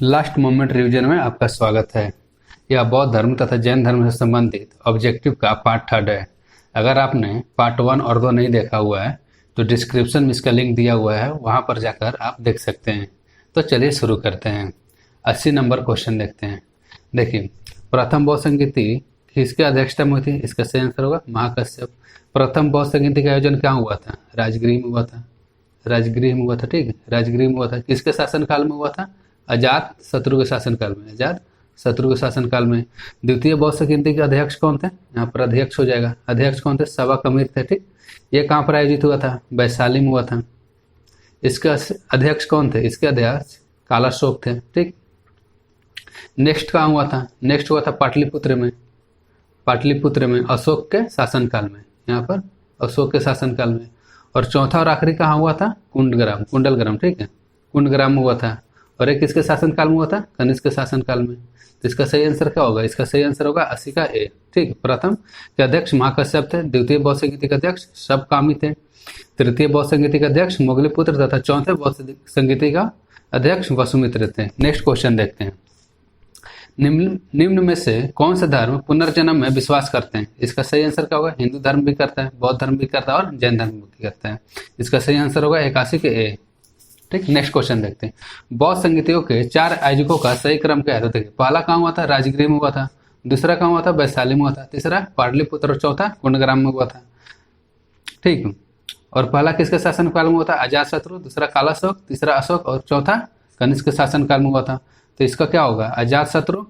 Last moment revision में आपका स्वागत है। यह बौद्ध धर्म तथा जैन धर्म से संबंधित ऑब्जेक्टिव का पार्ट 3 है। अगर आपने पार्ट 1 और 2 नहीं देखा हुआ है तो डिस्क्रिप्शन में इसका लिंक दिया हुआ है, वहां पर जाकर आप देख सकते हैं। तो चलिए शुरू करते हैं। 80 नंबर क्वेश्चन देखते हैं। देखिए, प्रथम बौद्ध संगीति किसके अध्यक्षता में हुई थी? इसका सही आंसर होगा महाकश्यप। प्रथम बौद्ध संगीति का आयोजन कहाँ हुआ था? राजगृह में हुआ था। राजगृह में हुआ था, ठीक है, राजगृह में हुआ था। किसके शासनकाल में हुआ था? अजात शत्रु के शासनकाल में। अजात शत्रु के शासनकाल में। द्वितीय बौद्ध संगीति के अध्यक्ष कौन थे? यहाँ पर अध्यक्ष हो जाएगा। अध्यक्ष कौन थे? सवा कमीर थे, ठीक। ये कहाँ पर आयोजित हुआ था? वैशाली में हुआ था। इसका अध्यक्ष कौन थे? इसके अध्यक्ष कालाशोक थे, ठीक। नेक्स्ट कहाँ हुआ था? नेक्स्ट हुआ था पाटलिपुत्र में। पाटलिपुत्र में अशोक के शासनकाल में, यहाँ पर अशोक के शासनकाल में। और चौथा और आखिरी कहाँ हुआ था? कुंडग्राम, कुंडलग्राम, ठीक है, कुंडग्राम में हुआ था। और एक किसके शासनकाल में हुआ था? कनिष्क के शासनकाल में। तो इसका सही आंसर क्या होगा? इसका सही आंसर होगा 80 का ए, ठीक। प्रथम के अध्यक्ष महाकश्यप थे। द्वितीय बौद्ध संगीति के अध्यक्ष सबकामी थे। तृतीय बौद्ध संगीति के अध्यक्ष मोगलीपुत्र तथा चौथे बौद्ध संगीति का अध्यक्ष वसुमित्र थे। नेक्स्ट क्वेश्चन देखते हैं। निम्न में से कौन सा धर्म पुनर्जन्म में विश्वास करते हैं? इसका सही आंसर क्या होगा? हिंदू धर्म भी करता है, बौद्ध धर्म भी करता है और जैन धर्म भी करता है। इसका सही आंसर होगा 81 के ए, ठीक। नेक्स्ट क्वेश्चन देखते हैं। बौद्ध संगीतियों के 4 आयोजकों का सही क्रम क्या है? तो देखिए, पहला कहाँ हुआ था? राजगृह में हुआ था। दूसरा कहाँ हुआ था? वैशाली में हुआ था। तीसरा पाटलिपुत्र और चौथा कुंडग्राम में हुआ था, ठीक। और पहला किसके शासनकाल में हुआ था? अजातशत्रु। दूसरा कालाशोक, तीसरा अशोक और चौथा कनिष्क के शासनकाल में हुआ था। तो इसका क्या होगा? अजातशत्रु,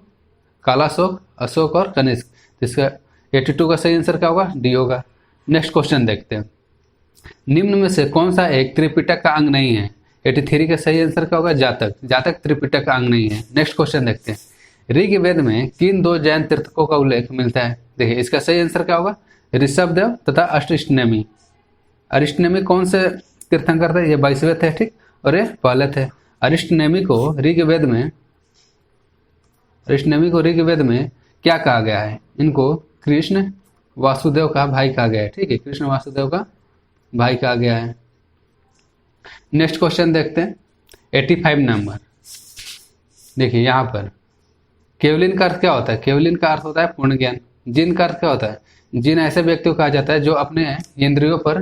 कालाशोक, अशोक और कनिष्क। तो इसका 82 का सही आंसर क्या होगा? डी होगा। नेक्स्ट क्वेश्चन देखते हैं। निम्न में से कौन सा एक त्रिपिटक का अंग नहीं है? 83 का सही आंसर क्या होगा? जातक। जातक त्रिपिटक का अंग नहीं है। नेक्स्ट क्वेश्चन देखते हैं। ऋग्वेद में किन 2 जैन तीर्थकों का उल्लेख मिलता है? देखिए, इसका सही आंसर क्या होगा? ऋषभदेव तथा अरिष्टनेमी। अरिष्टनेमी कौन से तीर्थंकर थे? ये 22वें थे, ठीक, और ये पहले थे। अरिष्टनेमी को ऋग्वेद में क्या कहा गया है? इनको कृष्ण वासुदेव का भाई कहा गया है, ठीक है, कृष्ण वासुदेव का भाई कहा गया है। नेक्स्ट क्वेश्चन देखते हैं। 85 नंबर। देखिए, यहाँ पर केवलिन का अर्थ क्या होता है? केवलिन का अर्थ होता है पूर्ण ज्ञान। जिन का अर्थ क्या होता है? जिन ऐसे व्यक्ति को कहा जाता है जो अपने इंद्रियों पर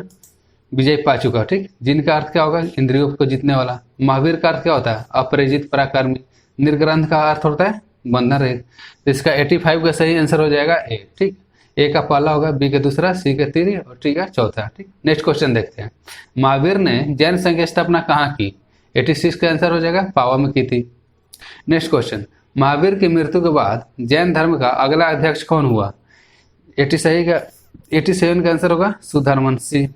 विजय पा चुका, ठीक। जिन का अर्थ क्या होगा? इंद्रियों को जीतने वाला। महावीर का अर्थ क्या होता है? अपराजित पराक्रमी। निर्ग्रंथ का अर्थ होता है बंधन रहित। तो इसका 85 का सही आंसर हो जाएगा ए, ठीक। ए का पहला होगा, बी का दूसरा, सी का तीसरी और टी का चौथा, ठीक। नेक्स्ट क्वेश्चन देखते हैं। महावीर ने जैन संघ की स्थापना कहाँ की? 86 का आंसर हो जाएगा पावा में की थी। Next question. महावीर की मृत्यु के बाद जैन धर्म का अगला अध्यक्ष कौन हुआ? 87 का आंसर होगा सुधर्मवंशी।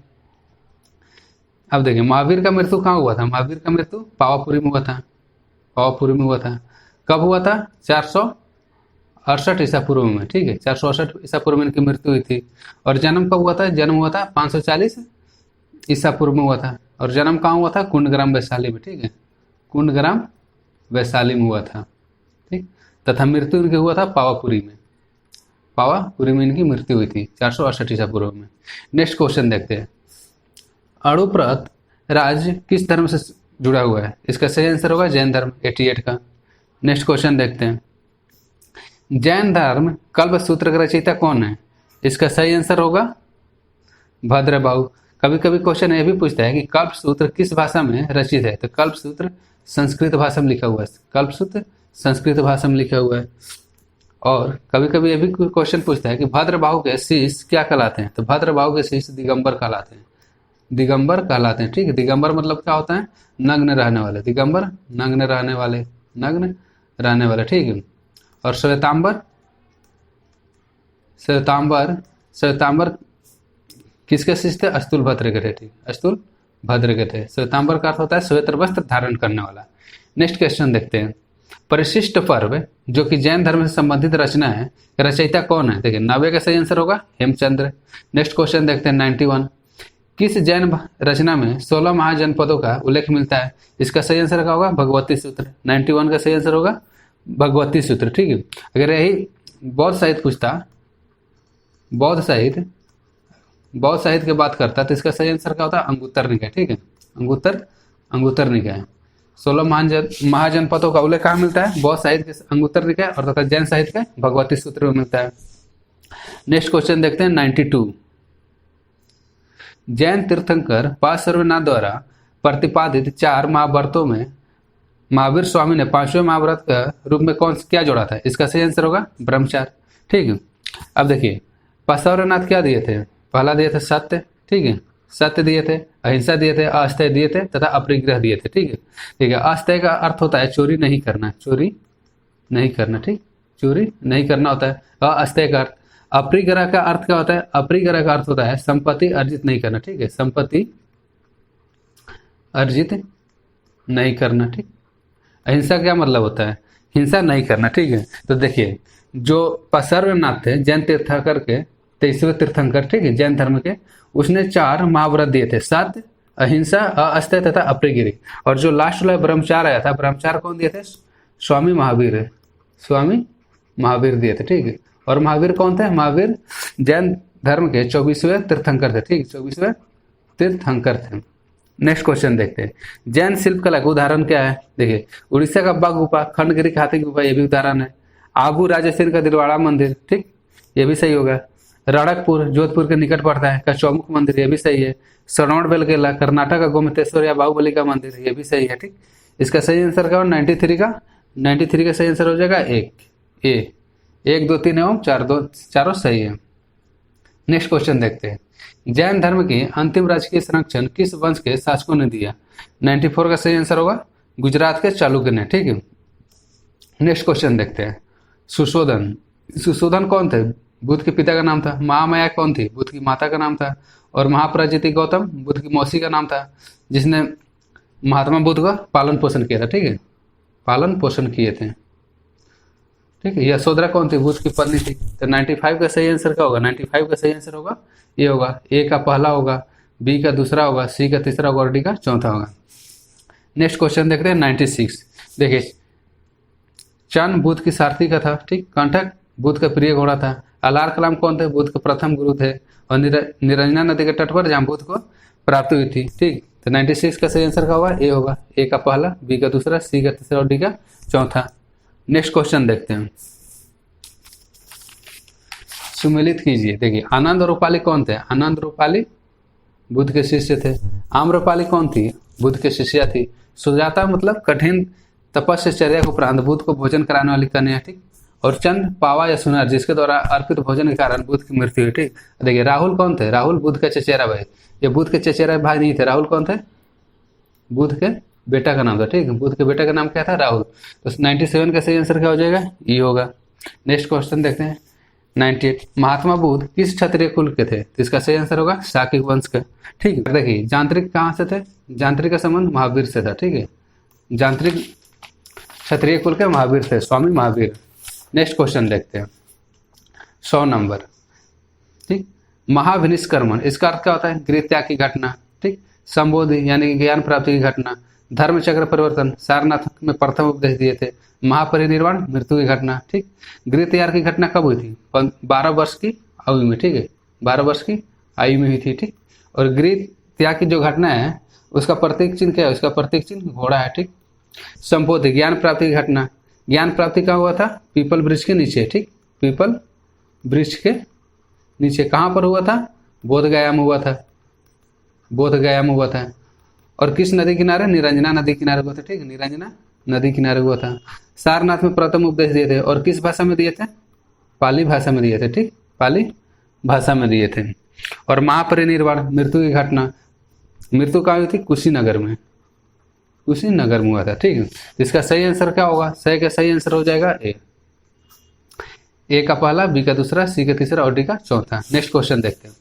अब देखिए, महावीर का मृत्यु कहाँ हुआ था? महावीर का मृत्यु पावापुरी में हुआ था। पावापुरी में हुआ था। कब हुआ था? 468 ईसा पूर्व में, ठीक है, 468 ईसा पूर्व में इनकी मृत्यु हुई थी। और जन्म कब हुआ था? जन्म हुआ था 540 ईसा पूर्व में हुआ था। और जन्म कहाँ हुआ था? कुंडग्राम वैशाली में, ठीक है, कुंडग्राम वैशाली में हुआ था, ठीक। तथा मृत्यु इनकी हुआ था पावापुरी में। पावापुरी में इनकी मृत्यु हुई थी 468 ईसा पूर्व में। नेक्स्ट क्वेश्चन देखते हैं। अणुप्रत राज किस धर्म से जुड़ा हुआ है? इसका सही आंसर होगा जैन धर्म, 88 का। नेक्स्ट क्वेश्चन देखते हैं। जैन धर्म कल्प सूत्र का रचयिता कौन है? इसका सही आंसर होगा भद्रबाहु। कभी कभी क्वेश्चन ये भी पूछता है कि कल्प सूत्र किस भाषा में रचित है? तो कल्प सूत्र संस्कृत भाषा में लिखा हुआ है। कल्प सूत्र संस्कृत भाषा में लिखा हुआ है। और कभी कभी ये भी क्वेश्चन पूछता है कि भद्रबाहु के शिष्य क्या कहलाते हैं? तो भद्रबाहु के शिष्य दिगंबर कहलाते हैं। दिगंबर कहलाते हैं, ठीक है। दिगंबर मतलब क्या होता है? नग्न रहने वाले। दिगंबर नग्न रहने वाले, नग्न रहने वाले, ठीक है। और श्वेतांबर, श्वेतांबर श्वेतांबर किसके शिष्य थे? अस्तुलभद्र के थे, ठीक, अस्तुलभद्र के थे। श्वेतांबर का अर्थ होता है श्वेत वस्त्र धारण करने वाला। नेक्स्ट क्वेश्चन देखते हैं। परिशिष्ट पर्व जो कि जैन धर्म से संबंधित रचना है, रचयिता कौन है? देखिए, 90 का सही आंसर होगा हेमचंद्र। नेक्स्ट क्वेश्चन देखते हैं 91। किस जैन रचना में 16 महाजनपदों का उल्लेख मिलता है? इसका सही आंसर क्या होगा? भगवती सूत्र। 91 का सही आंसर होगा भगवती सूत्र, ठीक है। अगर यही बौद्ध साहित्य पूछता, बौद्ध साहित्य की बात करता, तो इसका सही आंसर क्या होता? अंगुत्तर निकाय, ठीक है, अंगुत्तर निकाय। 16 महाजनपदों का उल्लेख कहाँ मिलता है? बौद्ध साहित्य के अंगुत्तर निकाय और तथा जैन साहित्य के भगवती सूत्र में मिलता है। नेक्स्ट क्वेश्चन देखते हैं 92। जैन तीर्थंकर पार्श्वनाथ द्वारा प्रतिपादित 4 महाव्रतों में महावीर स्वामी ने 5वें महाव्रत का रूप में क्या जोड़ा था? इसका सही आंसर होगा ब्रह्मचार्य। ठीक है, अब देखिए पार्श्वनाथ क्या दिए थे? पहला दिए थे सत्य, ठीक है, सत्य दिए थे, अहिंसा दिए थे, अस्थेय दिए थे तथा अपरिग्रह दिए थे। ठीक है, ठीक है। अस्थेय का अर्थ होता है चोरी नहीं करना, चोरी नहीं करना, ठीक, चोरी नहीं करना होता है अस्थेय का अर्थ। अपरिग्रह का अर्थ क्या होता है? अपरिग्रह का अर्थ होता है संपत्ति अर्जित नहीं करना। ठीक है, संपत्ति अर्जित नहीं करना। ठीक, अहिंसा क्या मतलब होता है? हिंसा नहीं करना। ठीक है, तो देखिए जो पार्श्वनाथ थे जैन तीर्थंकर के 23वें तीर्थंकर, ठीक है, जैन धर्म के, उसने 4 महाव्रत दिए थे, सत्य, अहिंसा, अस्थेय तथा अपरिग्रह। और जो लास्ट वाला ब्रह्मचार्य आया था, ब्रह्मचार्य कौन दिए थे? स्वामी महावीर, स्वामी महावीर दिए थे। ठीक है, और महावीर कौन थे? महावीर जैन धर्म के 24वें तीर्थंकर थे। ठीक, 24वें तीर्थंकर थे। नेक्स्ट क्वेश्चन देखते हैं, जैन शिल्पकला का उदाहरण क्या है? देखिए उड़ीसा का बाघ गुफा, खंडगिरी का हाथी गुफा, ये भी उदाहरण है। आबू राजस्थान का दिलवाड़ा मंदिर, ठीक, ये भी सही होगा। रणकपुर जोधपुर के निकट पड़ता है का चौमुख मंदिर, ये भी सही है। श्रवण बेलगोला कर्नाटक का गोमतेश्वर या बाहुबली का मंदिर, ये भी सही है। ठीक, इसका सही आंसर क्या? 93 का सही आंसर हो जाएगा ए 1 2 3 एवं 4 चारों सही है। नेक्स्ट क्वेश्चन देखते हैं, जैन धर्म के अंतिम राजकीय संरक्षण किस वंश के शासकों ने दिया? 94 का सही आंसर होगा गुजरात के चालुक्य ने। ठीक है, नेक्स्ट क्वेश्चन देखते हैं, सुशोधन कौन थे? बुद्ध के पिता का नाम था। महामाया कौन थी? बुद्ध की माता का नाम था। और महाप्रजाति गौतम बुद्ध की मौसी का नाम था, जिसने महात्मा बुद्ध का पालन पोषण किया था। ठीक है, पालन पोषण किए थे। ठीक है, यशोधरा कौन थी? बुद्ध की पत्नी थी। तो 95 का सही आंसर क्या होगा? 95 का सही आंसर होगा ये होगा, ए का पहला होगा, बी का दूसरा होगा, सी का तीसरा होगा और डी का चौथा होगा। नेक्स्ट क्वेश्चन देखते हैं 96। देखिए चंद बुद्ध की सारथी का था। ठीक, कंटक बुद्ध का प्रिय घोड़ा था। अलार कलाम कौन थे? बुद्ध के प्रथम गुरु थे। और निरंजना नदी के तट पर जहाँ बुद्ध को प्राप्ति हुई थी। ठीक, तो 96 का सही आंसर क्या होगा? ए होगा, ए का पहला, बी का दूसरा, सी का तीसरा और डी का चौथा। नेक्स्ट क्वेश्चन देखते हैं, सुमेलित कीजिए। देखिए आनंद रूपाली कौन थे? आनंद रूपाली बुद्ध के शिष्य थे। आम्रपाली कौन थी? बुद्ध के शिष्या थी। सुजाता मतलब कठिन तपस्या के उपरांत बुद्ध को भोजन कराने वाली कन्या। ठीक, और चंद पावा या सुनार जिसके द्वारा अर्पित भोजन के कारण बुद्ध की मृत्यु हुई। ठीक, देखिए राहुल कौन थे? राहुल बुद्ध के चचेरा भाई। ये बुद्ध के चचेरा भाई नहीं थे। राहुल कौन थे? बुद्ध के बेटा का नाम था। ठीक, बुद्ध के बेटा का नाम क्या था? राहुल। तो 97 का सही आंसर क्या हो जाएगा? ये होगा। नेक्स्ट क्वेश्चन देखते हैं 98। महात्मा बुद्ध किस क्षत्रिय कुल के थे? तो इसका सही आंसर होगा शाकिय वंश का। ठीक है, देखिए यांत्रिक कहाँ से थे? यांत्रिक का संबंध महावीर से था। ठीक है, यांत्रिक क्षत्रिय कुल के महावीर थे, स्वामी महावीर। नेक्स्ट क्वेश्चन देखते हैं 100 नंबर। ठीक, महाविनिष्क्रमण इसका अर्थ क्या होता है? गृह त्याग की घटना। ठीक, संबोधि यानी कि ज्ञान प्राप्ति की घटना। धर्मचक्र परिवर्तन सारनाथ में प्रथम उपदेश दिए थे। महापरिनिर्वाण मृत्यु की घटना। ठीक, गृह त्याग की घटना कब हुई थी? 12 वर्ष की आयु में। ठीक है, 12 वर्ष की आयु में हुई थी। ठीक, और गृह त्याग की जो घटना है उसका प्रतीक चिन्ह क्या है? उसका प्रतीक चिन्ह घोड़ा है। ठीक, संबोधि ज्ञान प्राप्ति की घटना। ज्ञान प्राप्ति कहाँ हुआ था? पीपल वृक्ष के नीचे। ठीक, पीपल वृक्ष के नीचे कहाँ पर हुआ था? बोधगया में हुआ था। बोधगया में हुआ था। और किस नदी किनारे? निरंजना नदी किनारे हुआ था। ठीक, निरंजना नदी किनारे हुआ था। सारनाथ में प्रथम उपदेश दिए थे और किस भाषा में दिए थे? पाली भाषा में दिए थे। ठीक, पाली भाषा में दिए थे। और महापरिनिर्वाण मृत्यु की घटना, मृत्यु कहाँ हुई थी? कुशीनगर में। कुशीनगर में हुआ था। ठीक है, इसका सही आंसर क्या होगा? सही का सही आंसर हो जाएगा ए का पहला, बी का दूसरा, सी का तीसरा और डी का चौथा। नेक्स्ट क्वेश्चन देखते हैं,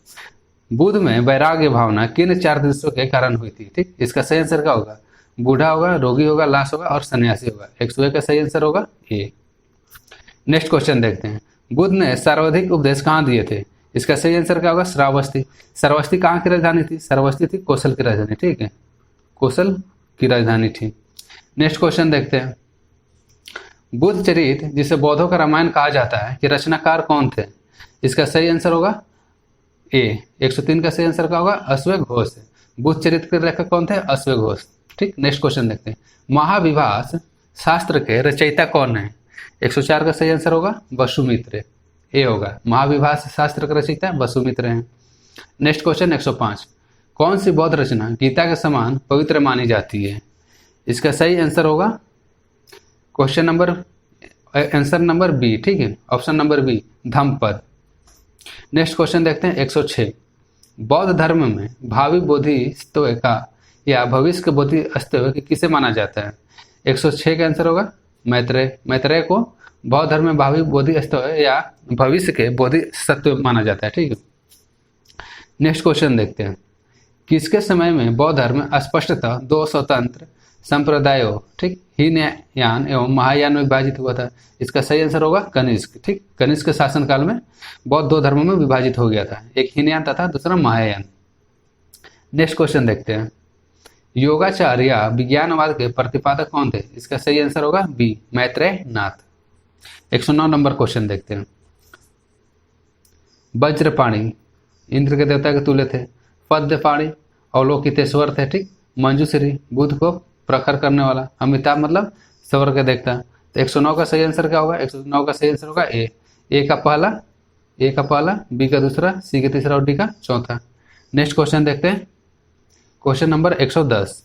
बुद्ध में वैराग्य भावना किन 4 दृश्यों के कारण हुई थी? ठीक, इसका सही आंसर क्या होगा? बूढ़ा होगा, रोगी होगा, लाश होगा और सन्यासी होगा। 101 का सही आंसर होगा ए। नेक्स्ट क्वेश्चन देखते हैं, बुद्ध ने सर्वाधिक उपदेश कहाँ दिए थे? इसका सही आंसर क्या होगा? श्रावस्ती। श्रावस्ती कहाँ की राजधानी थी? श्रावस्ती थी कौशल की राजधानी। ठीक है, कौशल की राजधानी थी। नेक्स्ट क्वेश्चन देखते हैं, बुद्ध चरित जिसे बौद्धों का रामायण कहा जाता है कि रचनाकार कौन थे? इसका सही आंसर होगा ए। 103 का सही आंसर क्या होगा? अश्वघोष। बुद्ध चरित्र के लेखक कौन थे? अश्वघोष। ठीक, नेक्स्ट क्वेश्चन देखते हैं। महाविभास शास्त्र के रचयिता कौन है? 104 का सही आंसर होगा वसुमित्र, ए होगा। महाविभास शास्त्र का रचयिता वसुमित्र हैं। नेक्स्ट क्वेश्चन 105, कौन सी बौद्ध रचना गीता के समान पवित्र मानी जाती है? इसका सही आंसर होगा question number answer number B, ठीक है, option number B, Dhammapada. Next question देखते हैं 106, बौद्ध धर्म में भावी बोधिसत्व का या भविष्य के बोधिसत्व किसे माना जाता है? 106 का आंसर होगा मैत्रेय। मैत्रेय को बौद्ध धर्म में भावी बोधिसत्व या भविष्य के बोधिसत्व माना जाता है, ठीक है। नेक्स्ट क्वेश्चन देखते हैं, किसके समय में बौद्ध धर्म स्पष्टतः दो स्वतंत्र संप्रदायों, ठीक, हीनयान एवं महायान में विभाजित हुआ था? इसका सही आंसर होगा कनिष्क, ठीक। कनिष्क के शासनकाल में बौद्ध दो धर्मों में विभाजित हो गया था, एक हीनयान तथा दूसरा महायान। नेक्स्ट क्वेश्चन देखते हैं, योगाचार या विज्ञानवाद के प्रतिपादक कौन थे? इसका सही आंसर होगा बी, मैत्रेय नाथ। 109 नंबर क्वेश्चन देखते हैं, वज्रपाणी इंद्र के देवता के तुल्य थे, पद्मपाणी अवलोकितेश्वर थे, ठीक, मंजूश्री बुद्ध को प्रखर करने वाला, अमिताभ मतलब स्वर्ग के देखता। तो 109 का सही आंसर क्या होगा? 109 का सही आंसर होगा ए का पहला, बी का दूसरा, सी का तीसरा और डी का चौथा। नेक्स्ट क्वेश्चन देखते हैं, क्वेश्चन नंबर 110,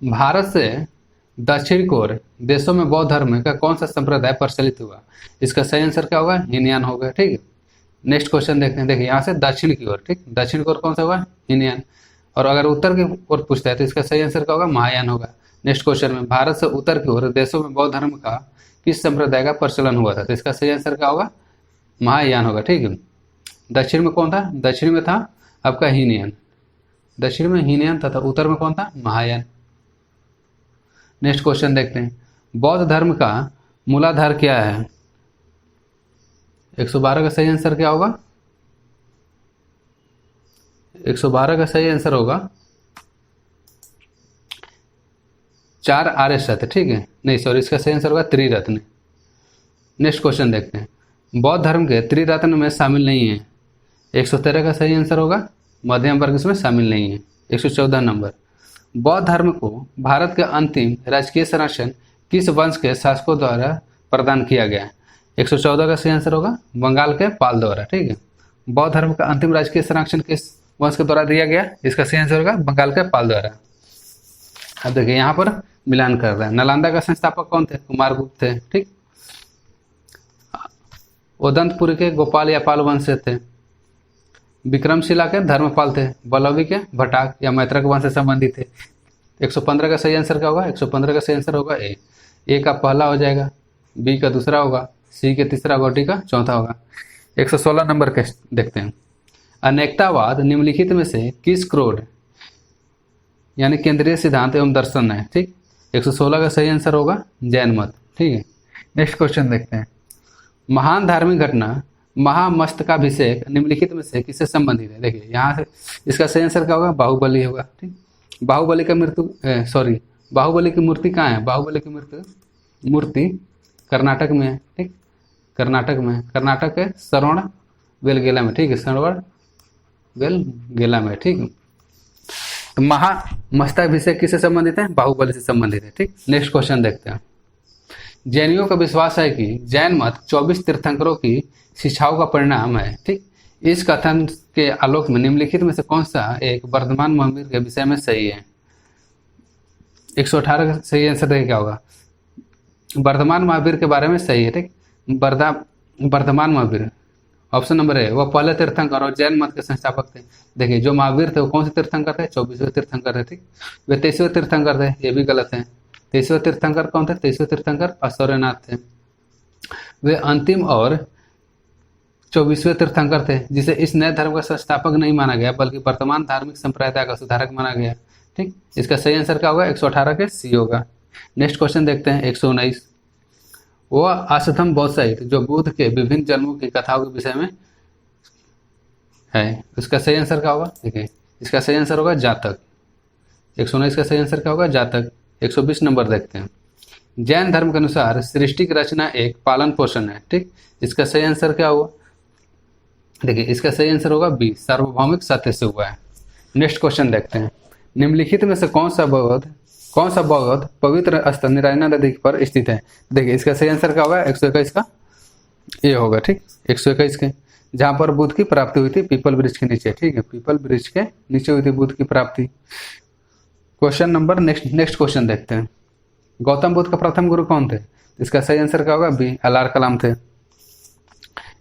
भारत से दक्षिण कोर देशों में बौद्ध धर्म का कौन सा संप्रदाय प्रचलित हुआ? इसका सही आंसर क्या होगा? हीनयान होगा, ठीक है। नेक्स्ट क्वेश्चन देखते हैं, देखिए यहाँ से दक्षिण की ओर, ठीक, दक्षिण की ओर कौन सा होगा? हीनयान। और अगर उत्तर की ओर पूछता है तो इसका सही आंसर क्या होगा? महायान होगा। नेक्स्ट क्वेश्चन में भारत से उत्तर की ओर देशों में बौद्ध धर्म का किस संप्रदाय का प्रचलन हुआ था? तो इसका सही आंसर क्या होगा? महायान होगा, ठीक है। दक्षिण में कौन था? दक्षिण में था आपका हीनयान, दक्षिण में हीनयान था, उत्तर में कौन था? महायान। नेक्स्ट क्वेश्चन देखते हैं, बौद्ध धर्म का मूलाधार क्या है? 112 का सही आंसर क्या होगा? 112 का सही आंसर होगा 4 आर्य सत्य, ठीक है, नहीं सॉरी, इसका सही आंसर होगा त्रिरत्न। नेक्स्ट क्वेश्चन देखते हैं, बौद्ध धर्म के त्रिरत्न में शामिल नहीं है। 113 का सही आंसर होगा मध्यम वर्ग इसमें शामिल नहीं है। 114 नंबर, बौद्ध धर्म को भारत के अंतिम राजकीय संरक्षण किस वंश के शासकों द्वारा प्रदान किया गया? 114 का सही आंसर होगा बंगाल के पाल द्वारा, ठीक है। बौद्ध धर्म का अंतिम राजकीय संरक्षण किस वंश के द्वारा दिया गया? इसका सही आंसर होगा बंगाल के पाल द्वारा। अब देखिए यहाँ पर मिलान कर रहा है, नालंदा का संस्थापक कौन थे? कुमारगुप्त थे, ठीक। उदंतपुर के गोपाल या पाल वंश से थे। विक्रमशिला के धर्मपाल थे। बलवी के भटाक या मैत्रक वंश से संबंधित थे। 115 का सही आंसर क्या होगा? 115 का सही आंसर होगा ए का पहला हो जाएगा, बी का दूसरा होगा, सी के तीसरा होगा, डी का चौथा होगा। 116 नंबर के देखते हैं, अनेकतावाद निम्नलिखित में से किस क्रोध यानी केंद्रीय सिद्धांत एवं दर्शन है? ठीक, 116 का सही आंसर होगा जैन मत, ठीक है। नेक्स्ट क्वेश्चन देखते हैं, महान धार्मिक घटना महामस्तकाभिषेक निम्नलिखित में से किससे संबंधित है? देखिए यहाँ से इसका सही आंसर क्या होगा? बाहुबली होगा, ठीक। बाहुबली का बाहुबली की मूर्ति कहाँ है? बाहुबली की मूर्ति कर्नाटक में है, ठीक, कर्नाटक में, कर्नाटक के श्रवण बेलगोला में, ठीक है, श्रवण बेलगोला में, ठीक। तो महामस्तकाभिषेक किससे संबंधित है? बाहुबली से संबंधित है, ठीक। नेक्स्ट क्वेश्चन देखते हैं, जैनियों का विश्वास है कि जैन मत 24 तीर्थंकरों की शिक्षाओं का परिणाम है, ठीक। इस कथन के आलोक में निम्नलिखित में से कौन सा एक वर्धमान महावीर के विषय में सही है? 118 का सही आंसर देखिए क्या होगा? वर्धमान महावीर के बारे में सही है, ठीक। वर्धमान महावीर ऑप्शन नंबर है, वह पहले तीर्थंकर और जैन मत के संस्थापक थे। देखिए जो महावीर थे वो कौन से तीर्थंकर थे? 24वें तीर्थंकर थे, ठीक। वे 23वें तीर्थंकर थे, ये भी गलत है। 23वें तीर्थंकर कौन थे? 23वें तीर्थंकर आचार्यनाथ थे। वे अंतिम और 24वें तीर्थंकर थे जिसे इस नए धर्म का संस्थापक नहीं माना गया बल्कि वर्तमान धार्मिक संप्रदाय का सुधारक माना गया, ठीक। इसका सही आंसर क्या होगा? 118 के सी होगा। नेक्स्ट क्वेश्चन देखते हैं, 119, वह अष्टम बौद्ध साहित्य जो बुद्ध के विभिन्न जन्मों की कथाओं के विषय में है, इसका सही आंसर क्या होगा? देखिए इसका सही आंसर होगा जातक। 119 का सही आंसर क्या होगा? जातक। 120 नंबर देखते हैं, जैन धर्म के अनुसार सृष्टि की रचना एक पालन पोषण है, ठीक। इसका सही आंसर क्या हुआ? देखिए इसका सही आंसर होगा बी, सार्वभौमिक सत्य से हुआ है। नेक्स्ट क्वेश्चन देखते हैं, निम्नलिखित में से कौन सा बौद्ध पवित्र स्थल नारायणा नदी पर स्थित है? देखिए इसका सही आंसर क्या होगा? 121 का ये होगा, ठीक, 121 के, जहां पर बुद्ध की प्राप्ति हुई थी पीपल ब्रिज के नीचे, ठीक है, पीपल ब्रिज के नीचे हुई थी बुद्ध की प्राप्ति। क्वेश्चन नंबर नेक्स्ट क्वेश्चन देखते हैं। गौतम बुद्ध का प्रथम गुरु कौन थे? इसका सही आंसर क्या होगा? बी, अलार कलाम थे।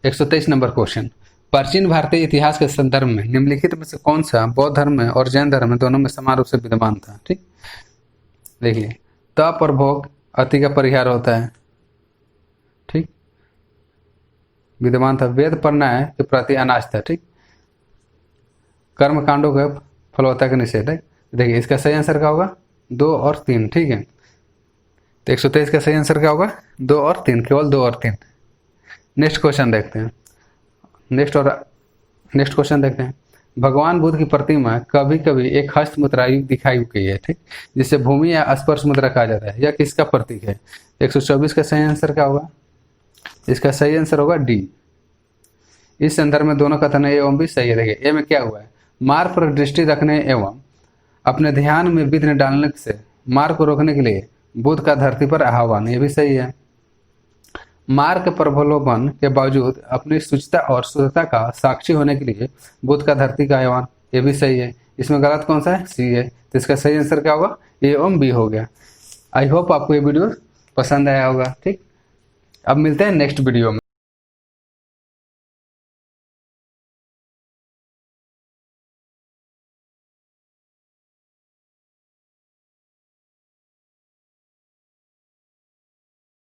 123 नंबर क्वेश्चन, प्राचीन भारतीय इतिहास के संदर्भ में निम्नलिखित में से कौन सा बौद्ध धर्म में और जैन धर्म में दोनों में समान रूप से विद्यमान था? ठीक, देखिए, तप और भोग अति का परिहार होता है, ठीक, विद्यमान था। वेद पर न्याय के प्रति अनाज था, ठीक, कर्म कांडों के फलवत्ता का निषेध है। देखिए इसका सही आंसर क्या होगा? 2 और 3, ठीक है। तो 123 का सही आंसर क्या होगा? 2 और 3, केवल 2 और 3। नेक्स्ट क्वेश्चन देखते हैं। नेक्स्ट क्वेश्चन देखते हैं। भगवान बुद्ध की प्रतिमा कभी कभी एक हस्त मुद्रा दिखाई गई है, ठीक, जिसे भूमि या स्पर्श मुद्रा कहा जाता है। यह किसका प्रतीक है? 124 का सही आंसर क्या होगा? इसका सही आंसर होगा डी। इस संदर्भ में दोनों कथन एवं भी सही है। देखिए ए में क्या हुआ है? मार्ग पर दृष्टि रखने एवं अपने ध्यान में विघ्न डालने से मार्ग को रोकने के लिए बुद्ध का धरती पर आह्वान, ये भी सही है। मार्ग के प्रलोभन के बावजूद अपनी शुचिता और शुद्धता का साक्षी होने के लिए बुद्ध का धरती का आह्वान, ये भी सही है। इसमें गलत कौन सा है? सी है। तो इसका सही आंसर क्या होगा? ए एवं बी हो गया। आई होप आपको ये वीडियो पसंद आया होगा, ठीक। अब मिलते हैं नेक्स्ट वीडियो में।